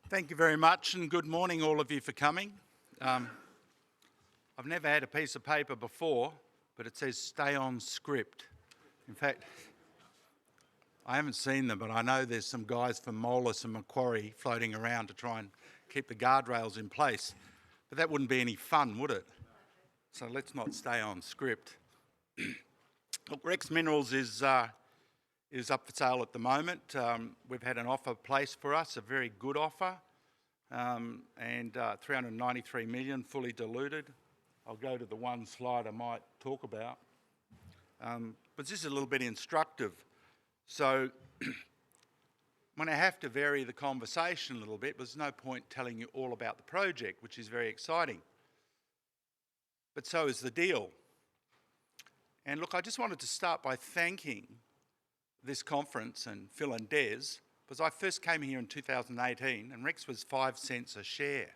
Thank you very much, and good morning all of you for coming. I've never had a piece of paper before, but it says stay on script. In fact, I haven't seen them, but I know there's some guys from Moelis and Macquarie floating around to try and keep the guardrails in place. But that wouldn't be any fun, would it? So let's not stay on script. Look, Rex Minerals is up for sale at the moment. We've had an offer placed for us, a very good offer, and 393 million fully diluted. I'll go to the one slide I might talk about. But this is a little bit instructive. So I'm going to have to vary the conversation a little bit, but there's no point telling you all about the project, which is very exciting. But so is the deal. And look, I just wanted to start by thanking this conference and Phil and Des, because I first came here in 2018 and Rex was 5 cents a share.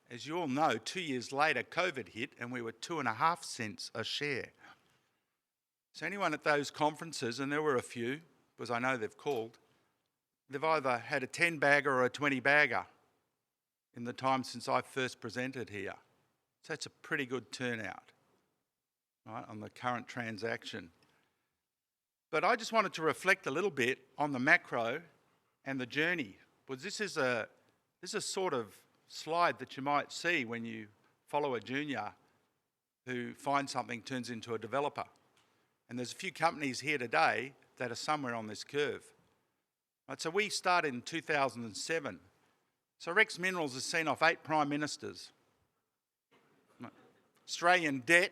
As you all know, 2 years later, COVID hit and we were 2.5 cents a share. So anyone at those conferences, and there were a few, because I know they've called, they've either had a 10-bagger or a 20-bagger in the time since I first presented here. So that's a pretty good turnout, right, on the current transaction. But I just wanted to reflect a little bit on the macro and the journey, because this is a sort of slide that you might see when you follow a junior who finds something, turns into a developer. And there's a few companies here today that are somewhere on this curve. Right, so we started in 2007. So Rex Minerals has seen off 8 prime ministers. Australian debt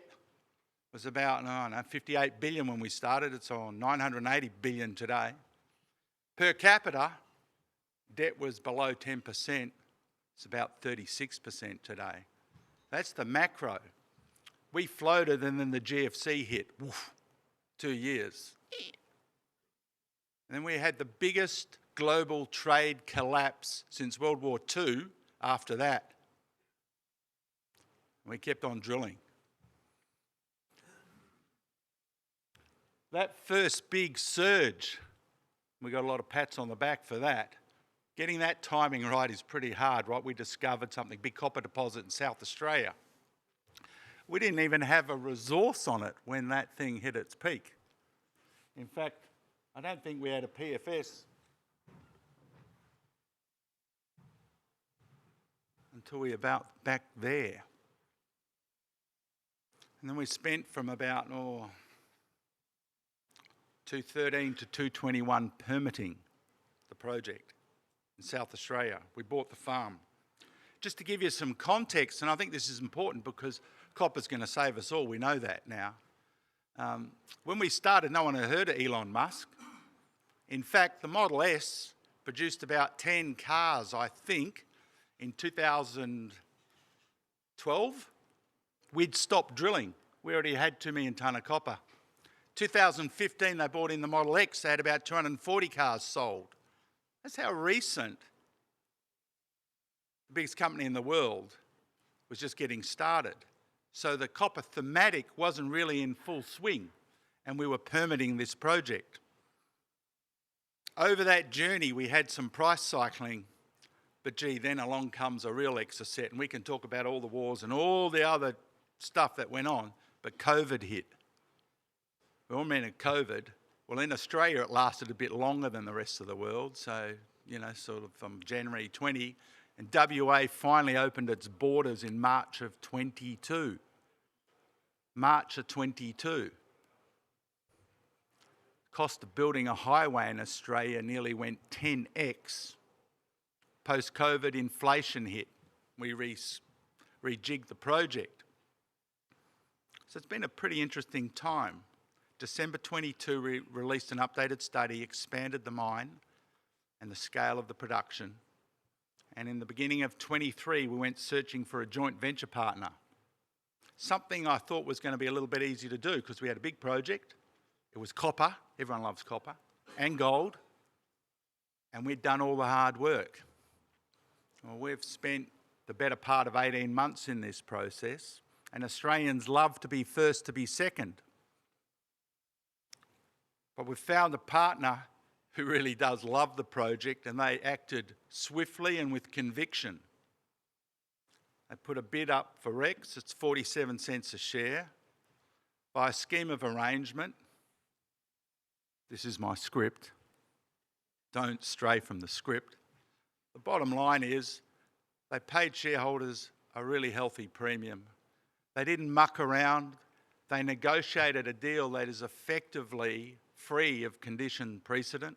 was about, 58 billion when we started. It's on 980 billion today. Per capita, debt was below 10%. It's about 36% today. That's the macro. We floated and then the GFC hit. Woof, 2 years. And then we had the biggest global trade collapse since World War II after that. We kept on drilling. That first big surge, we got a lot of pats on the back for that. Getting that timing right is pretty hard, right? We discovered something, big copper deposit in South Australia. We didn't even have a resource on it when that thing hit its peak. In fact, I don't think we had a PFS until we about back there. And then we spent from about 213 to 221 permitting the project in South Australia. We bought the farm. Just to give you some context, and I think this is important because copper's going to save us all, we know that now. When we started, no one had heard of Elon Musk. In fact, the Model S produced about 10 cars, I think, in 2012. We'd stopped drilling. We already had 2 million tonne of copper. 2015, they bought in the Model X. They had about 240 cars sold. That's how recent the biggest company in the world was just getting started. So the copper thematic wasn't really in full swing, and we were permitting this project. Over that journey, we had some price cycling, but gee, then along comes a real exocet, and we can talk about all the wars and all the other stuff that went on, but COVID hit. We all meant COVID. Well, in Australia, it lasted a bit longer than the rest of the world. So, sort of from January 20, and WA finally opened its borders in March of 22. March of 22. Cost of building a highway in Australia nearly went 10x. Post-COVID, inflation hit. We rejigged the project. So it's been a pretty interesting time. December 22, we released an updated study, expanded the mine and the scale of the production. And in the beginning of 23, we went searching for a joint venture partner. Something I thought was going to be a little bit easy to do because we had a big project. It was copper, everyone loves copper, and gold. And we'd done all the hard work. Well, we've spent the better part of 18 months in this process. And Australians love to be first to be second. But we've found a partner who really does love the project, and they acted swiftly and with conviction. They put a bid up for Rex, it's 47 cents a share. By a scheme of arrangement, this is my script, don't stray from the script. The bottom line is they paid shareholders a really healthy premium. They didn't muck around. They negotiated a deal that is effectively free of condition precedent.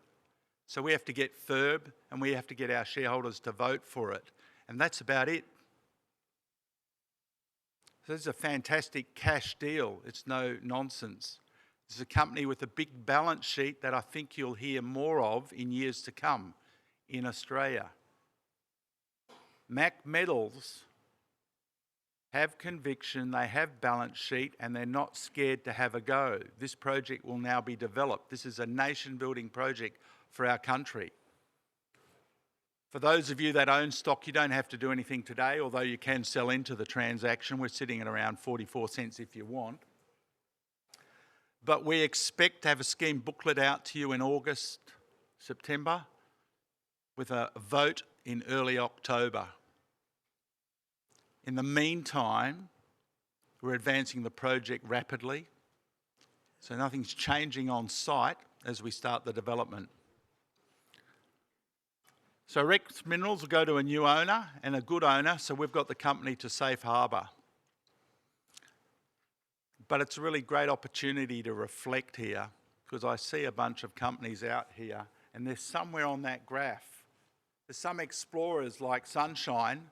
So we have to get FIRB and we have to get our shareholders to vote for it. And that's about it. So this is a fantastic cash deal. It's no nonsense. This is a company with a big balance sheet that I think you'll hear more of in years to come in Australia. Mac Metals have conviction, they have balance sheet, and they're not scared to have a go. This project will now be developed. This is a nation-building project for our country. For those of you that own stock, you don't have to do anything today, although you can sell into the transaction. We're sitting at around 44 cents if you want. But we expect to have a scheme booklet out to you in August, September, with a vote in early October. In the meantime, we're advancing the project rapidly, so nothing's changing on site as we start the development. So Rex Minerals will go to a new owner and a good owner, so we've got the company to safe harbour. But it's a really great opportunity to reflect here, because I see a bunch of companies out here and they're somewhere on that graph. There's some explorers like Sunshine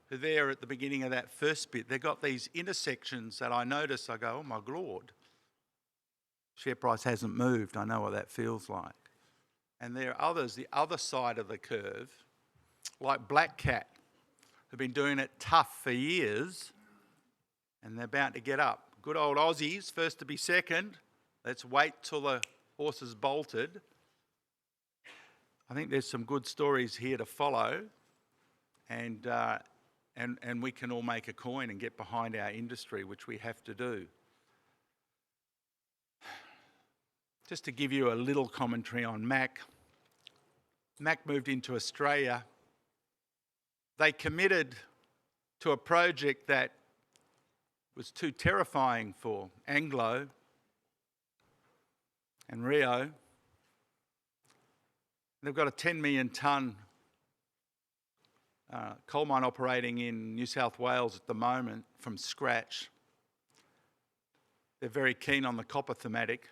who are there at the beginning of that first bit. They've got these intersections that I notice, I go, oh my Lord, share price hasn't moved. I know what that feels like. And there are others, the other side of the curve, like Black Cat, who've been doing it tough for years, and they're about to get up. Good old Aussies, first to be second. Let's wait till the horse is bolted. I think there's some good stories here to follow, and we can all make a coin and get behind our industry, which we have to do. Just to give you a little commentary on Mac. Mac moved into Australia. They committed to a project that was too terrifying for Anglo and Rio. They've got a 10 million tonne coal mine operating in New South Wales at the moment from scratch. They're very keen on the copper thematic,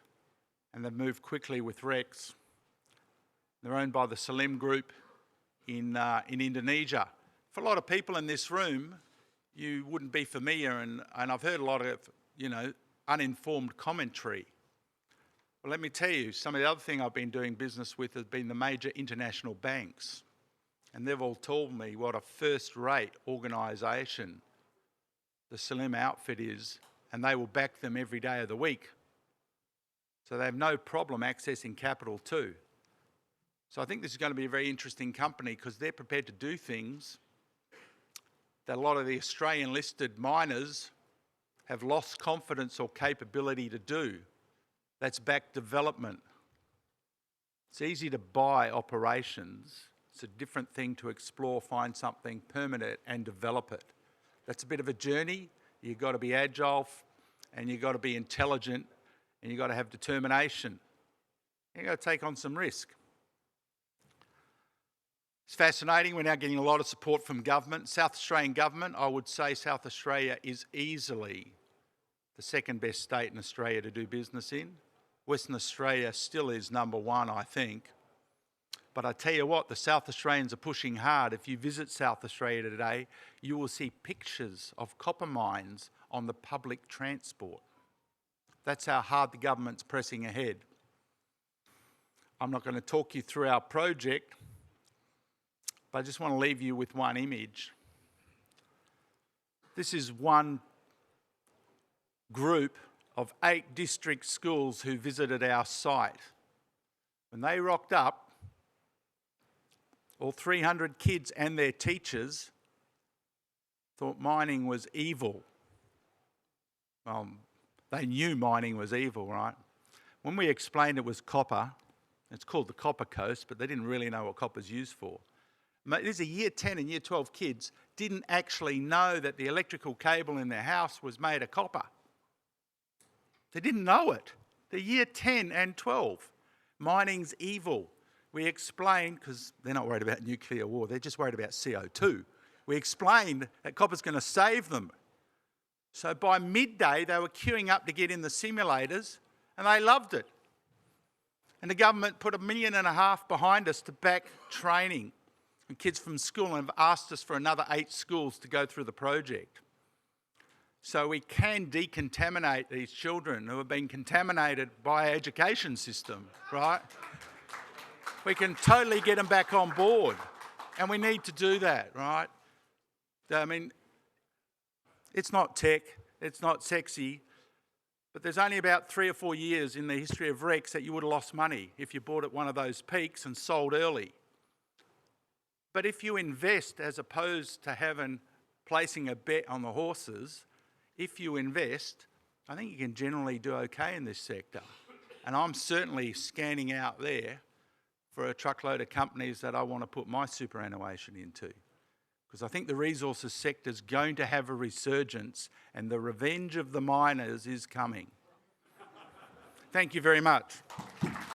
and they've moved quickly with Rex. They're owned by the Salim Group in Indonesia. For a lot of people in this room, you wouldn't be familiar, and I've heard a lot of, uninformed commentary. Well, let me tell you, some of the other thing I've been doing business with has been the major international banks. And they've all told me what a first-rate organisation the Salim outfit is, and they will back them every day of the week. So they have no problem accessing capital too. So I think this is going to be a very interesting company because they're prepared to do things that a lot of the Australian listed miners have lost confidence or capability to do. That's back development. It's easy to buy operations. It's a different thing to explore, find something permanent and develop it. That's a bit of a journey. You've got to be agile and you've got to be intelligent and you've got to have determination. You've got to take on some risk. It's fascinating. We're now getting a lot of support from government. South Australian government, I would say South Australia is easily the second best state in Australia to do business in. Western Australia still is number one, I think. But I tell you what, the South Australians are pushing hard. If you visit South Australia today, you will see pictures of copper mines on the public transport. That's how hard the government's pressing ahead. I'm not going to talk you through our project, but I just want to leave you with one image. This is one group of 8 district schools who visited our site. When they rocked up, all 300 kids and their teachers thought mining was evil. Well, they knew mining was evil, right? When we explained it was copper, It's called the Copper Coast, but they didn't really know what copper's used for. There's a year 10 and year 12 kids didn't actually know that the electrical cable in their house was made of copper. They didn't know it. They're year 10 and 12. Mining's evil. We explained, because they're not worried about nuclear war, they're just worried about CO2. We explained that copper's going to save them. So by midday, they were queuing up to get in the simulators, and they loved it. And the government put $1.5 million behind us to back training. And kids from school have asked us for another 8 schools to go through the project. So we can decontaminate these children who have been contaminated by our education system, right? We can totally get them back on board. And we need to do that, right? I mean, it's not tech, it's not sexy, but there's only about 3 or 4 years in the history of Rex that you would have lost money if you bought at one of those peaks and sold early. But if you invest, as opposed to placing a bet on the horses, if you invest, I think you can generally do okay in this sector. And I'm certainly scanning out there for a truckload of companies that I want to put my superannuation into. Because I think the resources sector is going to have a resurgence, and the revenge of the miners is coming. Thank you very much.